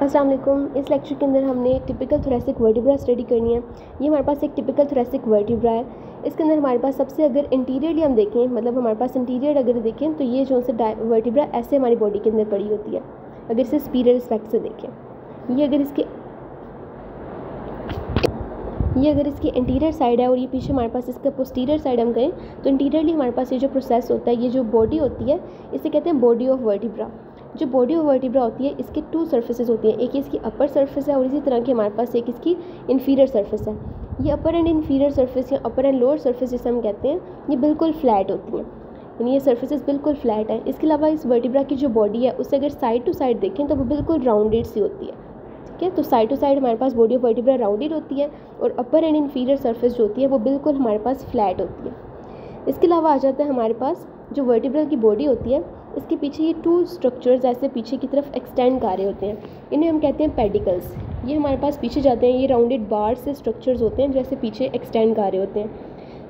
अस्सलाम वालेकुम। इस लेक्चर के अंदर हमने टिपिकल थोरेसिक वर्टिब्रा स्टडी करनी है। ये हमारे पास एक टिपिकल थोरेसिक वर्टिब्रा है। इसके अंदर हमारे पास सबसे अगर इंटीरियरली हम देखें, मतलब हमारे पास इंटीरियर अगर देखें तो ये जो से वर्टिब्रा ऐसे हमारी बॉडी के अंदर पड़ी होती है। अगर इसे स्पीरियर एस्पेक्ट से देखें, ये अगर इसकी इंटीरियर साइड है और ये पीछे हमारे पास इसका पोस्टीरियर साइड हम कहें तो इंटीरियरली हमारे पास ये जो प्रोसेस होता है, ये जो बॉडी होती है, इसे कहते हैं बॉडी ऑफ वर्टिब्रा। जो बॉडी ऑफ वर्टिब्रा होती है, इसके टू सर्फेसेस होती हैं। एक इसकी अपर सरफेस है और इसी तरह की हमारे पास एक इसकी इन्फीरियर सरफेस है। ये अपर एंड इन्फीरियर सरफेस या अपर एंड लोअर सरफेस जिसे हम कहते हैं, ये बिल्कुल फ्लैट होती हैं, यानी ये सर्फेसेस बिल्कुल फ्लैट है। इसके अलावा इस वर्टिब्रा की जो बॉडी है उसे अगर साइड टू साइड देखें तो वो बिल्कुल राउंडेड सी होती है। ठीक है, तो साइड टू साइड हमारे पास बॉडी ऑफ वर्टिब्रा राउंडेड होती है और अपर एंड इन्फीरियर सरफेस जो होती है वो बिल्कुल हमारे पास फ्लैट होती है। इसके अलावा आ जाता है हमारे पास जो वर्टिब्रा की बॉडी होती है, इसके पीछे ये टू स्ट्रक्चर्स ऐसे पीछे की तरफ एक्सटेंड कर रहे होते हैं, इन्हें हम कहते हैं पेडिकल्स। ये हमारे पास पीछे जाते हैं, ये राउंडेड बार से स्ट्रक्चर्स होते हैं जैसे पीछे एक्सटेंड कर रहे होते हैं।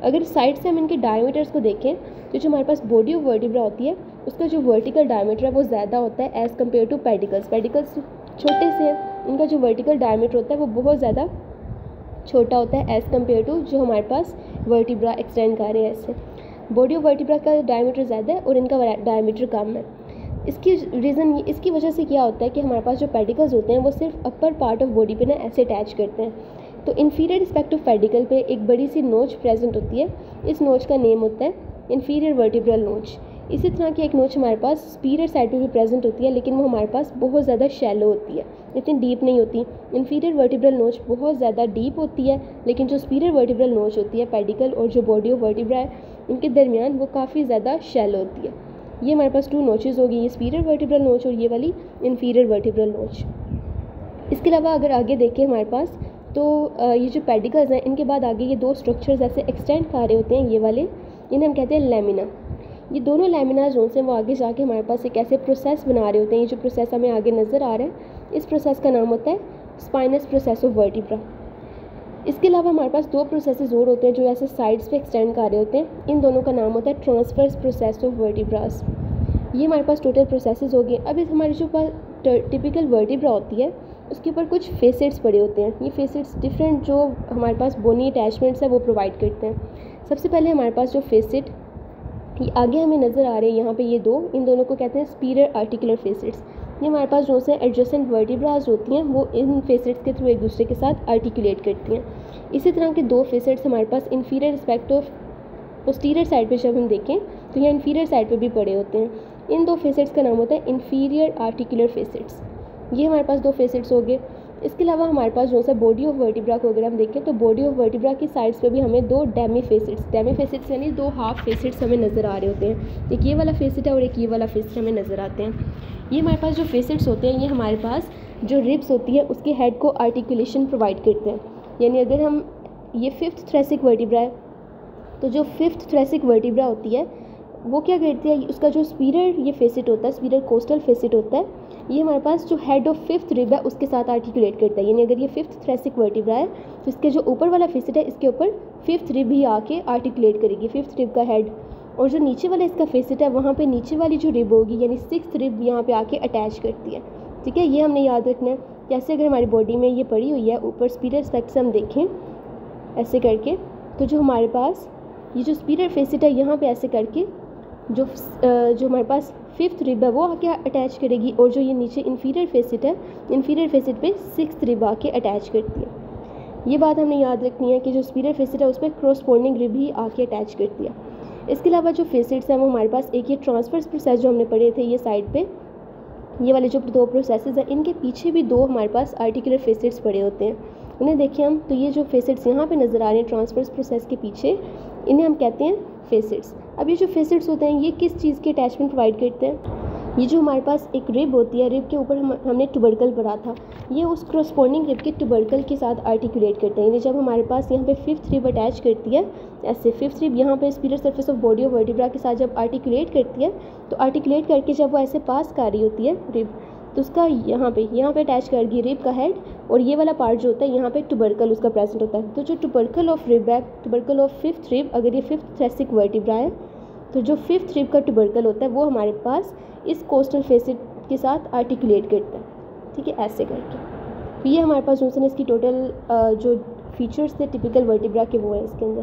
अगर साइड से हम इनके डायमीटर्स को देखें तो जो हमारे पास बॉडी ऑफ वर्टिब्रा होती है उसका जो वर्टिकल डायमीटर है वो ज़्यादा होता है as compare to pedicles. Pedicles छोटे से हैं, इनका जो वर्टिकल डायमीटर होता है वो बहुत ज़्यादा छोटा होता है एज़ कम्पेयर टू जो हमारे पास वर्टिब्रा एक्सटेंड कर रहे हैं। ऐसे बॉडी ऑफ वर्टिब्रा का डायमीटर ज़्यादा है और इनका डायमीटर कम है। इसकी वजह से क्या होता है कि हमारे पास जो पेडिकल्स होते हैं वो सिर्फ अपर पार्ट ऑफ बॉडी पे ना ऐसे अटैच करते हैं। तो इन्फीरियर रिस्पेक्ट ऑफ पेडिकल पे एक बड़ी सी नोच प्रेजेंट होती है। इस नोच का नेम होता है इन्फीरियर वर्टिब्रल नोच। इसी तरह की एक नोच हमारे पास सुपीरियर साइड पे भी प्रेजेंट होती है, लेकिन वो हमारे पास बहुत ज़्यादा शैलो होती है, इतनी डीप नहीं होती। इन्फीरियर वर्टिब्रल नोच बहुत ज़्यादा डीप होती है, लेकिन जो सुपीरियर वर्टिब्रल नोच होती है पेडिकल और जो बॉडी ऑफ वर्टिब्रा है इनके दरमियान वो काफ़ी ज़्यादा शैलो होती है। ये हमारे पास टू नोचेस होगी, ये सुपीरियर वर्टिब्रल नोच और ये वाली इन्फीरियर वर्टिब्रल नोच। इसके अलावा अगर आगे देखें हमारे पास तो ये जो पेडिकल्स हैं इनके बाद आगे ये दो स्ट्रक्चर्स ऐसे एक्सटेंड कर रहे होते हैं, ये वाले, इन्हें हम कहते हैं लेमिना। ये दोनों लेमिना जो हैं वो आगे जाके हमारे पास एक ऐसे प्रोसेस बना रहे होते हैं। ये जो प्रोसेस हमें आगे नज़र आ रहा है, इस प्रोसेस का नाम होता है स्पाइनस प्रोसेस ऑफ वर्टिब्रा। इसके अलावा हमारे पास दो प्रोसेसेस और होते हैं जो ऐसे साइड्स पे एक्सटेंड कर रहे होते हैं। इन दोनों का नाम होता है ट्रांसवर्स प्रोसेस ऑफ वर्टिब्रास। ये हमारे पास टोटल प्रोसेसेस हो गए। अब इस हमारी जो पास टिपिकल वर्टिब्रा होती है उसके ऊपर कुछ फेसेट्स पड़े होते हैं। ये फेसेट्स डिफरेंट जो हमारे पास बोनी अटैचमेंट्स है वो प्रोवाइड करते हैं। सबसे पहले हमारे पास जो फेसेट ये आगे हमें नज़र आ रहे हैं यहाँ पे, ये दो, इन दोनों को कहते हैं सुपीरियर आर्टिकुलर फेसेट्स। ये हमारे पास जो से एडजेसेंट वर्टिब्रास होती हैं वो इन फेसेट्स के थ्रू एक दूसरे के साथ आर्टिकुलेट करती हैं। इसी तरह के दो फेसेट्स हमारे पास inferior respect of posterior side पे जब हम देखें तो यहाँ इन्फीरियर साइड पे भी पड़े होते हैं। इन दो फेसेट्स का नाम होता है इन्फीरियर आर्टिकुलर फेसेट्स। ये हमारे पास दो फेसेट्स हो गए। इसके अलावा हमारे पास जो सा बॉडी ऑफ वर्टिब्रा को अगर हम देखें तो बॉडी ऑफ वर्टिब्रा की साइड्स पे भी हमें दो डेमी फेसेट्स यानी दो हाफ फेसेट्स हमें नज़र आ रहे होते हैं। एक ये वाला फेसेट है और एक ये वाला फेसेट हमें नज़र आते हैं। ये हमारे पास जो फेसेट्स होते हैं ये हमारे पास जो रिब्स होती है उसके हेड को आर्टिकुलेशन प्रोवाइड करते हैं। यानी अगर हम ये फिफ्थ थोरेसिक वर्टिब्रा है तो जो फिफ्थ थोरेसिक वर्टिब्रा होती है वो क्या करती है, उसका जो सुपीरियर ये फेसेट होता है, सुपीरियर कोस्टल फेसेट होता है, ये हमारे पास जो हेड ऑफ फिफ्थ रिब है उसके साथ आर्टिकुलेट करता है। यानी अगर ये फिफ्थ थोरेसिक वर्टिब्रा है तो इसके जो ऊपर वाला फेसेट है इसके ऊपर फिफ्थ रिब ही आके आर्टिकुलेट करेगी, फिफ्थ रिब का हेड। और जो नीचे वाला इसका फेसेट है वहाँ पे नीचे वाली जो रिब होगी यानी सिक्स्थ रिब यहाँ पे आके अटैच करती है। ठीक है, ये हमने याद रखना है। जैसे अगर हमारी बॉडी में ये पड़ी हुई है ऊपर सुपीरियर एस्पेक्ट से हम देखें ऐसे करके, तो जो हमारे पास ये जो सुपीरियर फेसेट है यहाँ पे ऐसे करके जो हमारे पास फिफ्थ रिब है वो आके अटैच करेगी, और जो ये नीचे इन्फीरियर फेसेट है, इन्फीरियर फेसेट पे सिक्स्थ रिब आके अटैच करती है। ये बात हमने याद रखनी है कि जो सुपीरियर फेसेट है उस पर क्रॉसपोंडिंग रिब ही आके अटैच करती है। इसके अलावा जो फेसेट्स हैं वो हमारे पास एक ये ट्रांसवर्स प्रोसेस जो हमने पढ़े थे ये साइड पे, ये वाले जो दो प्रोसेसेस हैं इनके पीछे भी दो हमारे पास आर्टिकुलर फेसेट्स पड़े होते हैं। उन्हें देखिए हम, तो ये जो फेसेट्स यहाँ पे नज़र आ रहे हैं ट्रांसवर्स प्रोसेस के पीछे, इन्हें हम कहते हैं फेसेट्स। अब ये जो फेसेट्स होते हैं ये किस चीज़ के अटैचमेंट प्रोवाइड करते हैं, ये जो हमारे पास एक रिब होती है, रिब के ऊपर हमने ट्यूबरकल पढ़ा था, ये उस क्रॉसपोंडिंग रिब के ट्यूबरकल के साथ आर्टिकुलेट करते हैं। यानी जब हमारे पास यहाँ पे फिफ्थ रिब अटैच करती है ऐसे, फिफ्थ रिब यहाँ पे superior surface of body of vertebra के साथ जब आर्टिकुलेट करती है तो आर्टिकुलेट करके जब वो ऐसे पास कर रही होती है रिब तो उसका यहाँ पे अटैच करेगी रिब का हेड, और ये वाला पार्ट जो होता है यहाँ पे ट्यूबरकल उसका प्रेजेंट होता है। तो जो ट्यूबरकल ऑफ रिब है, ट्यूबरकल ऑफ फिफ्थ रिब, अगर ये फिफ्थ थोरेसिक वर्टिब्रा है तो जो फिफ्थ रिब का ट्यूबरकल होता है वो हमारे पास इस कोस्टल फेसेट के साथ आर्टिकुलेट करता है। थी कि ऐसे करके। तो ये हमारे पास जो है इसकी टोटल जो फीचर्स थे टिपिकल वर्टिब्रा के वो है इसके अंदर।